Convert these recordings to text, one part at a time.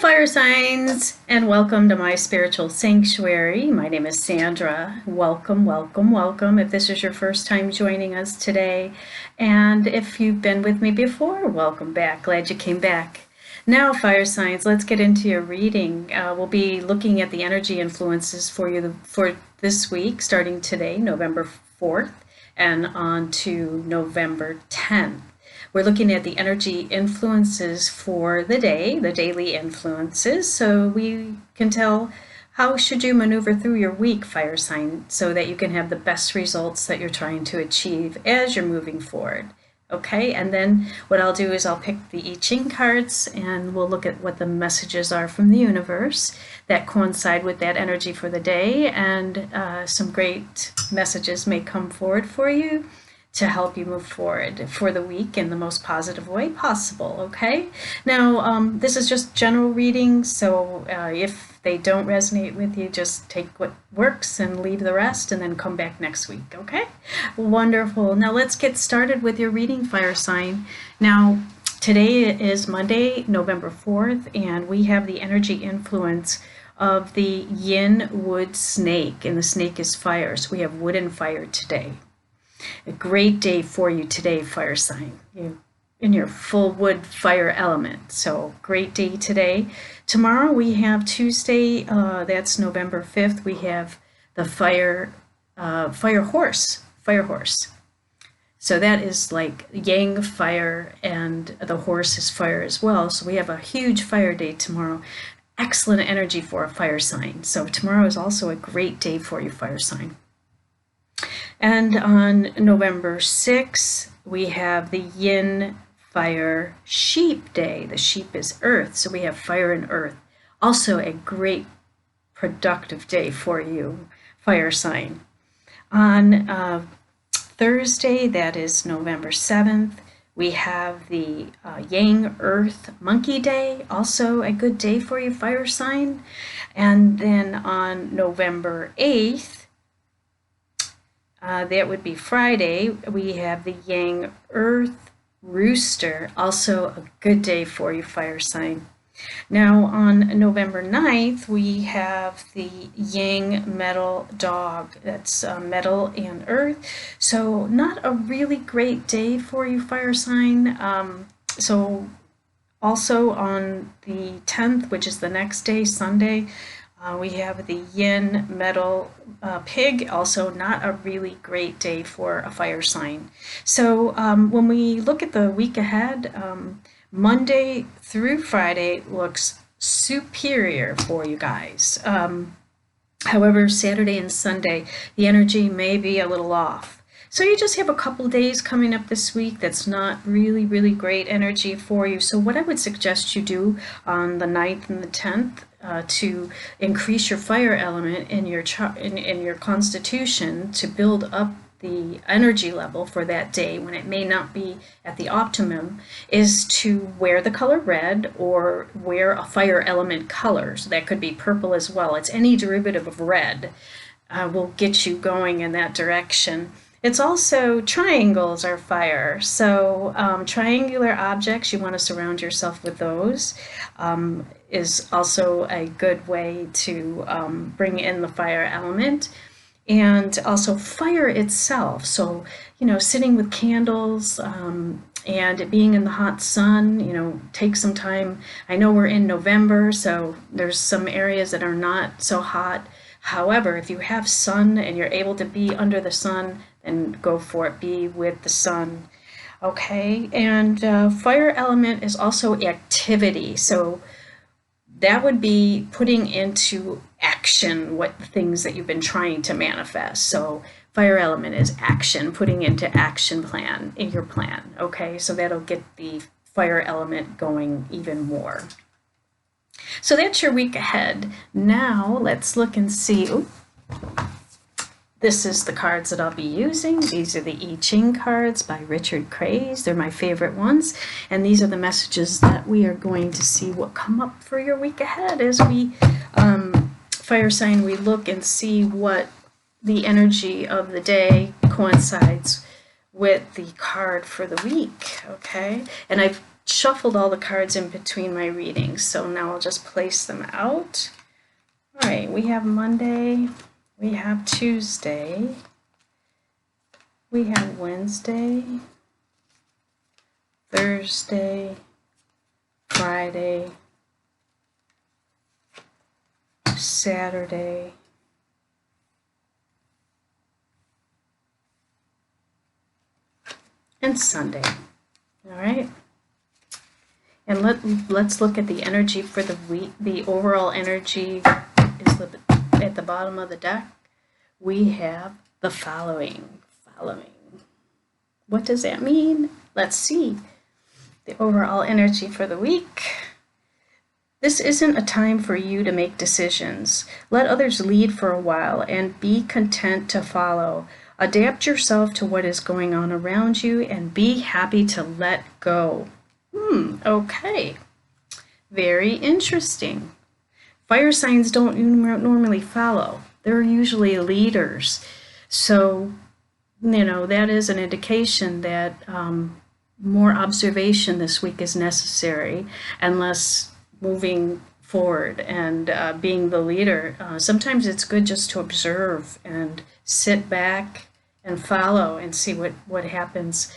fire signs, and welcome to my spiritual sanctuary. My name is Sandra. Welcome, welcome, welcome. If this is your first time joining us today, and if you've been with me before, welcome back. Glad you came back. Now, fire signs, let's get into your reading. We'll be looking at the energy influences for you for this week, starting today, November 4th, and on to November 10th. We're looking at the energy influences for the day, the daily influences, so we can tell how should you maneuver through your week, fire sign, so that you can have the best results that you're trying to achieve as you're moving forward. Okay, and then what I'll do is I'll pick the I Ching cards and we'll look at what the messages are from the universe that coincide with that energy for the day, and some great messages may come forward for you to help you move forward for the week in the most positive way possible, okay? Now, this is just general reading, so if they don't resonate with you, just take what works and leave the rest and then come back next week, okay? Wonderful. Now let's get started with your reading, fire sign. Now, today is Monday, November 4th, and we have the energy influence of the yin wood snake, and the snake is fire, so we have wood and fire today. A great day for you today, fire sign. You're in your full wood fire element. So great day today. Tomorrow we have Tuesday, that's November 5th. We have the fire horse. So that is like yang fire, and the horse is fire as well. So we have a huge fire day tomorrow. Excellent energy for a fire sign. So tomorrow is also a great day for you, fire sign. And on November 6th, we have the yin fire sheep day. The sheep is earth, so we have fire and earth. Also a great productive day for you, fire sign. On Thursday, that is November 7th, we have the yang earth monkey day. Also a good day for you, fire sign. And then on November 8th, that would be Friday, we have the yang earth rooster, also a good day for you, fire sign. Now on November 9th, we have the yang metal dog. That's metal and earth. So not a really great day for you, fire sign. So also on the 10th, which is the next day, Sunday, we have the yin metal pig, also not a really great day for a fire sign. So when we look at the week ahead, Monday through Friday looks superior for you guys. However, Saturday and Sunday, the energy may be a little off. So you just have a couple days coming up this week that's not really, really great energy for you. So what I would suggest you do on the 9th and the 10th to increase your fire element in your in your constitution, to build up the energy level for that day when it may not be at the optimum, is to wear the color red or wear a fire element color. So that could be purple as well. It's any derivative of red will get you going in that direction. It's also triangles are fire, so triangular objects, you want to surround yourself with those, is also a good way to bring in the fire element. And also fire itself, so sitting with candles and it being in the hot sun, take some time. I know we're in November, so there's some areas that are not so hot. However, if you have sun and you're able to be under the sun, then go for it. Be with the sun. Okay, and fire element is also activity. So that would be putting into action what the things that you've been trying to manifest. So fire element is action, putting into action plan in your plan. Okay, so that'll get the fire element going even more. So that's your week ahead. Now let's look and see. This is the cards that I'll be using. These are the I Ching cards by Richard Craze. They're my favorite ones. And these are the messages that we are going to see what come up for your week ahead as we, fire sign, we look and see what the energy of the day coincides with the card for the week, okay? And I've shuffled all the cards in between my readings, so now I'll just place them out. All right, we have Monday, we have Tuesday, we have Wednesday, Thursday, Friday, Saturday, and Sunday. All right. And let's look at the energy for the week. The overall energy is at the bottom of the deck. We have the following. What does that mean? Let's see. The overall energy for the week. This isn't a time for you to make decisions. Let others lead for a while and be content to follow. Adapt yourself to what is going on around you and be happy to let go. Okay. Very interesting. Fire signs don't normally follow. They're usually leaders. So, that is an indication that more observation this week is necessary, and less moving forward and being the leader. Sometimes it's good just to observe and sit back and follow and see what happens.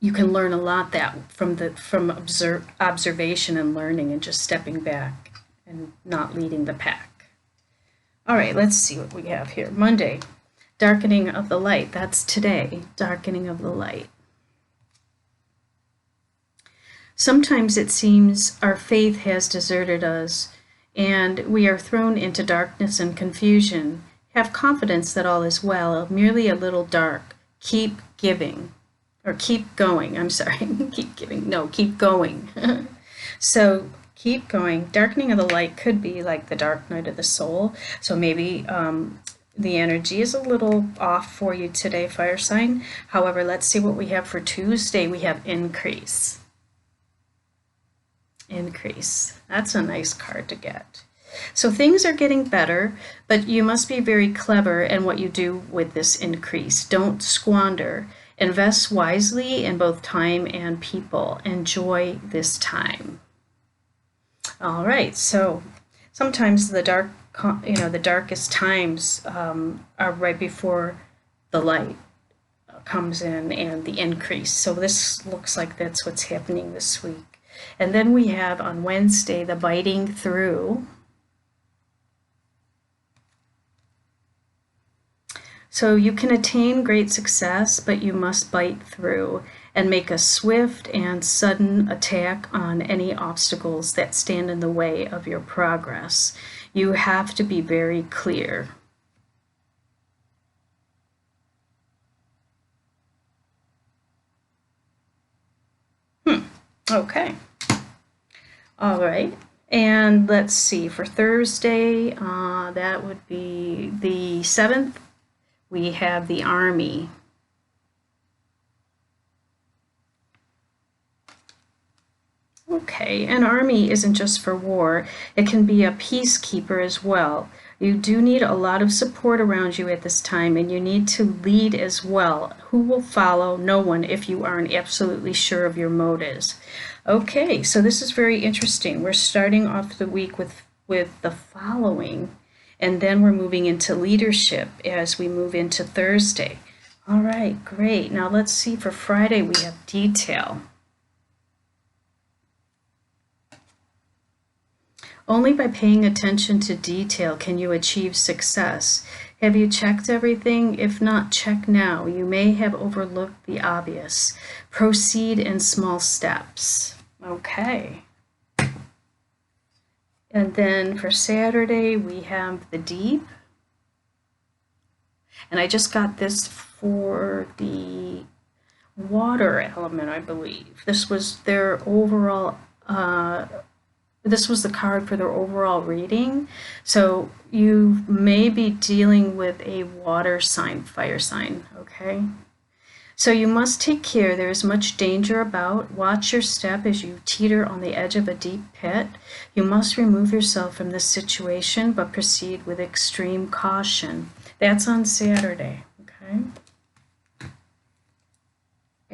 You can learn a lot from observation and learning and just stepping back and not leading the pack. All right, let's see what we have here. Monday, darkening of the light. That's today, darkening of the light. Sometimes it seems our faith has deserted us and we are thrown into darkness and confusion. Have confidence that all is well, merely a little dark. Keep giving. Or keep going, I'm sorry, keep giving, no, keep going. So keep going. Darkening of the light could be like the dark night of the soul. So maybe the energy is a little off for you today, fire sign. However, let's see what we have for Tuesday. We have increase. Increase. That's a nice card to get. So things are getting better, but you must be very clever in what you do with this increase. Don't squander. Invest wisely in both time and people. Enjoy this time. All right, so sometimes the darkest times are right before the light comes in and the increase. So this looks like that's what's happening this week. And then we have on Wednesday the biting through. So you can attain great success, but you must bite through and make a swift and sudden attack on any obstacles that stand in the way of your progress. You have to be very clear. Okay. All right. And let's see, for Thursday, that would be the 7th. We have the army. Okay, an army isn't just for war. It can be a peacekeeper as well. You do need a lot of support around you at this time, and you need to lead as well. Who will follow? No one, if you aren't absolutely sure of your motives. Okay, so this is very interesting. We're starting off the week with the following. And then we're moving into leadership as we move into Thursday. All right, great. Now let's see, for Friday we have detail. Only by paying attention to detail can you achieve success. Have you checked everything? If not, check now. You may have overlooked the obvious. Proceed in small steps. Okay. And then for Saturday, we have the deep. And I just got this for the water element, I believe. This was their overall, this was the card for their overall reading. So you may be dealing with a water sign, fire sign, okay? So you must take care. There is much danger about. Watch your step as you teeter on the edge of a deep pit. You must remove yourself from this situation, but proceed with extreme caution. That's on Saturday, okay?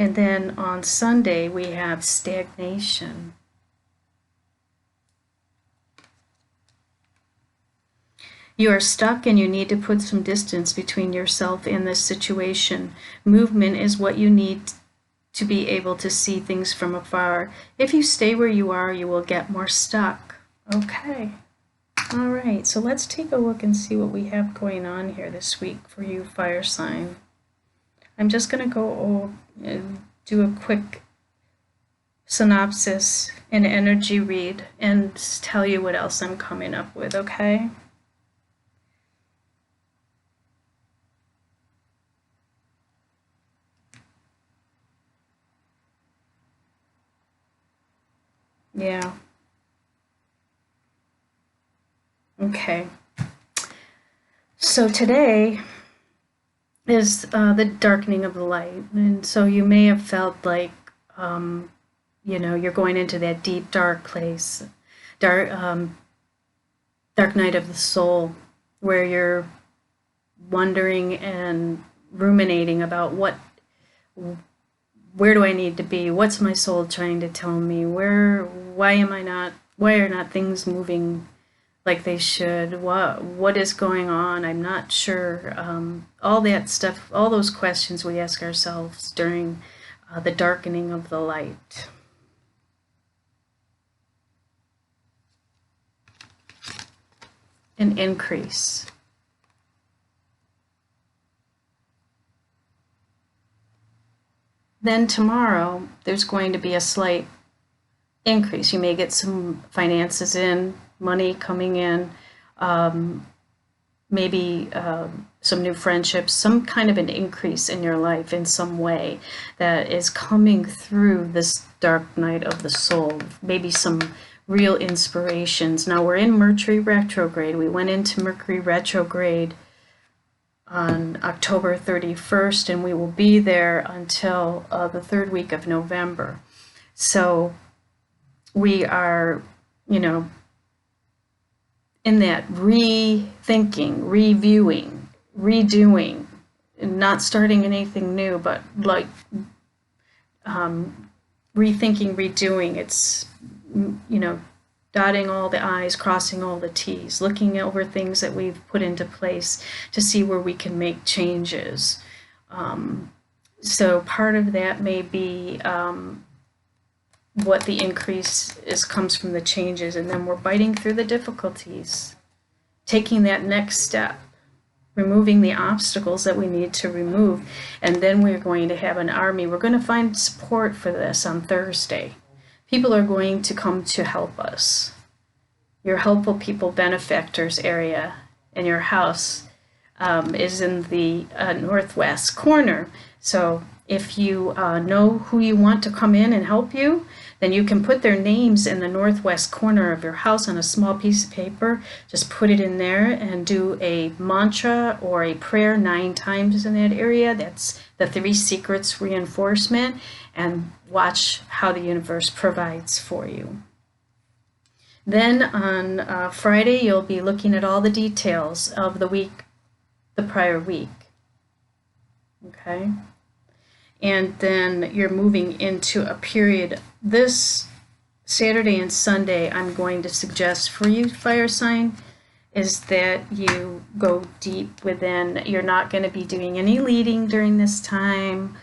And then on Sunday, we have stagnation. You are stuck and you need to put some distance between yourself and this situation. Movement is what you need to be able to see things from afar. If you stay where you are, you will get more stuck. Okay. All right, so let's take a look and see what we have going on here this week for you, fire sign. I'm just going to go do a quick synopsis and energy read and tell you what else I'm coming up with, okay? Yeah. Okay. So today is the darkening of the light. And so you may have felt like, you're going into that deep, dark place, dark night of the soul, where you're wondering and ruminating about where do I need to be? What's my soul trying to tell me? Why are not things moving like they should? What is going on? I'm not sure. All that stuff, all those questions we ask ourselves during the darkening of the light. An increase. Then tomorrow, there's going to be a slight increase. You may get some finances in, money coming in, maybe some new friendships, some kind of an increase in your life in some way that is coming through this dark night of the soul. Maybe some real inspirations. Now we're in Mercury retrograde. We went into Mercury retrograde on October 31st, and we will be there until the third week of November. So we are, in that rethinking, reviewing, redoing, not starting anything new, but like rethinking, redoing. It's, dotting all the I's, crossing all the T's, looking over things that we've put into place to see where we can make changes. So part of that may be what the increase comes from the changes, and then we're biting through the difficulties, taking that next step, removing the obstacles that we need to remove, and then we're going to have an army. We're going to find support for this on Thursday. People are going to come to help us. Your helpful people benefactors area in your house is in the northwest corner. So if you know who you want to come in and help you, then you can put their names in the northwest corner of your house on a small piece of paper. Just put it in there and do a mantra or a prayer 9 times in that area. That's the 3 secrets reinforcement, and watch how the universe provides for you. Then on Friday, you'll be looking at all the details of the prior week. Okay? And then you're moving into a period. This Saturday and Sunday, I'm going to suggest for you, fire sign, is that you go deep within. You're not going to be doing any leading during this time.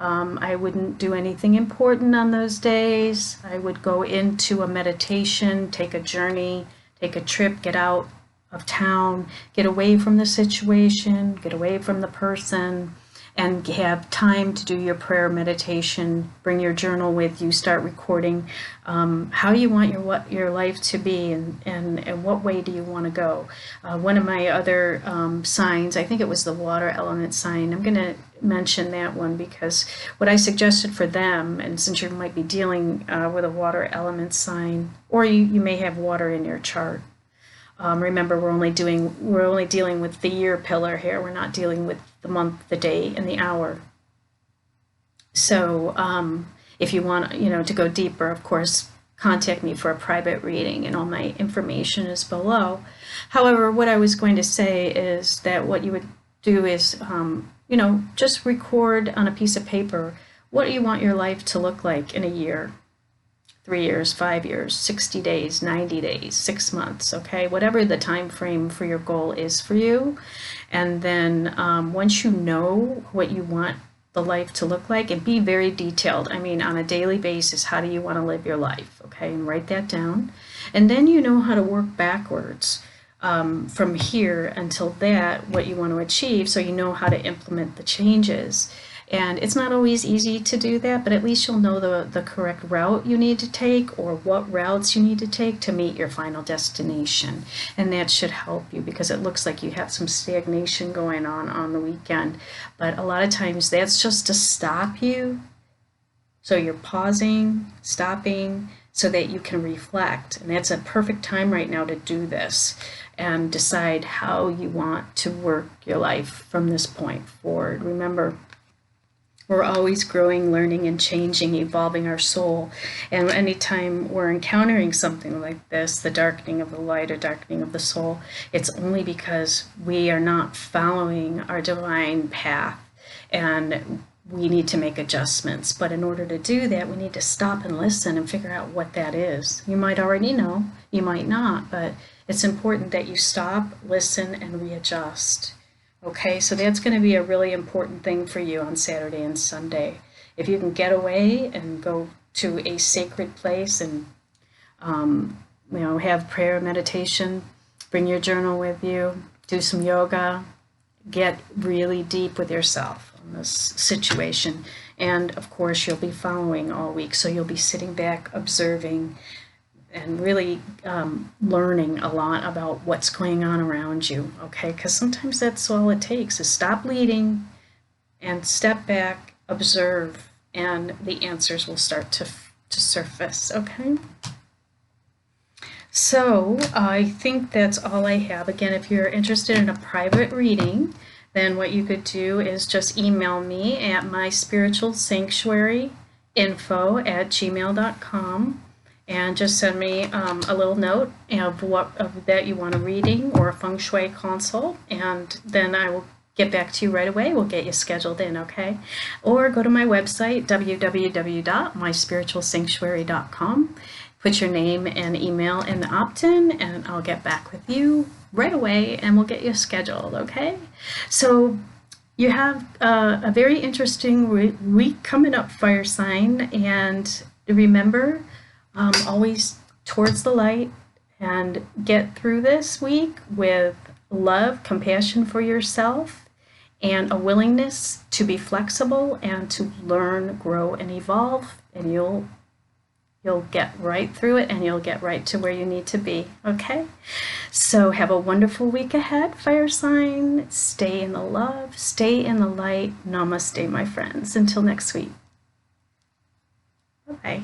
I wouldn't do anything important on those days. I would go into a meditation, take a journey, take a trip, get out of town, get away from the situation, get away from the person, and have time to do your prayer meditation. Bring your journal with you, start recording how you want your life to be, and what way do you want to go. One of my other signs, I think it was the water element sign, I'm going to mention that one because what I suggested for them, and since you might be dealing with a water element sign, or you may have water in your chart, remember, we're only dealing with the year pillar here. We're not dealing with the month, the day, and the hour. So if you want, to go deeper, of course, contact me for a private reading, and all my information is below. However, what I was going to say is that what you would do is, just record on a piece of paper What do you want your life to look like in a year, 3 years, 5 years, 60 days, 90 days, 6 months, okay? Whatever the time frame for your goal is for you. And then once you know what you want the life to look like, and be very detailed. I mean, on a daily basis, how do you want to live your life, okay? And write that down. And then you know how to work backwards from here until that, what you want to achieve, so you know how to implement the changes. And it's not always easy to do that, but at least you'll know the correct route you need to take, or what routes you need to take to meet your final destination. And that should help you, because it looks like you have some stagnation going on the weekend. But a lot of times that's just to stop you. So you're pausing, stopping, so that you can reflect. And that's a perfect time right now to do this and decide how you want to work your life from this point forward. Remember, we're always growing, learning, and changing, evolving our soul. And anytime we're encountering something like this, the darkening of the light or darkening of the soul, it's only because we are not following our divine path, and we need to make adjustments. But in order to do that, we need to stop and listen and figure out what that is. You might already know, you might not, but it's important that you stop, listen, and readjust. Okay, so that's going to be a really important thing for you on Saturday and Sunday. If you can get away and go to a sacred place and have prayer, meditation, bring your journal with you, do some yoga, get really deep with yourself on this situation. And of course, you'll be following all week, so you'll be sitting back, observing, and really learning a lot about what's going on around you, okay? Because sometimes that's all it takes, is stop leading and step back, observe, and the answers will start to surface, okay? So I think that's all I have. Again, if you're interested in a private reading, then what you could do is just email me at myspiritualsanctuaryinfo@gmail.com. and just send me a little note of that you want a reading or a Feng Shui consult, and then I will get back to you right away. We'll get you scheduled in, okay? Or go to my website, www.myspiritualsanctuary.com. Put your name and email in the opt-in, and I'll get back with you right away, and we'll get you scheduled, okay? So you have a very interesting week coming up, fire sign, and remember, always towards the light, and get through this week with love, compassion for yourself, and a willingness to be flexible and to learn, grow, and evolve, and you'll get right through it, and you'll get right to where you need to be, okay? So have a wonderful week ahead, fire sign. Stay in the love, stay in the light. Namaste, my friends. Until next week. Bye-bye.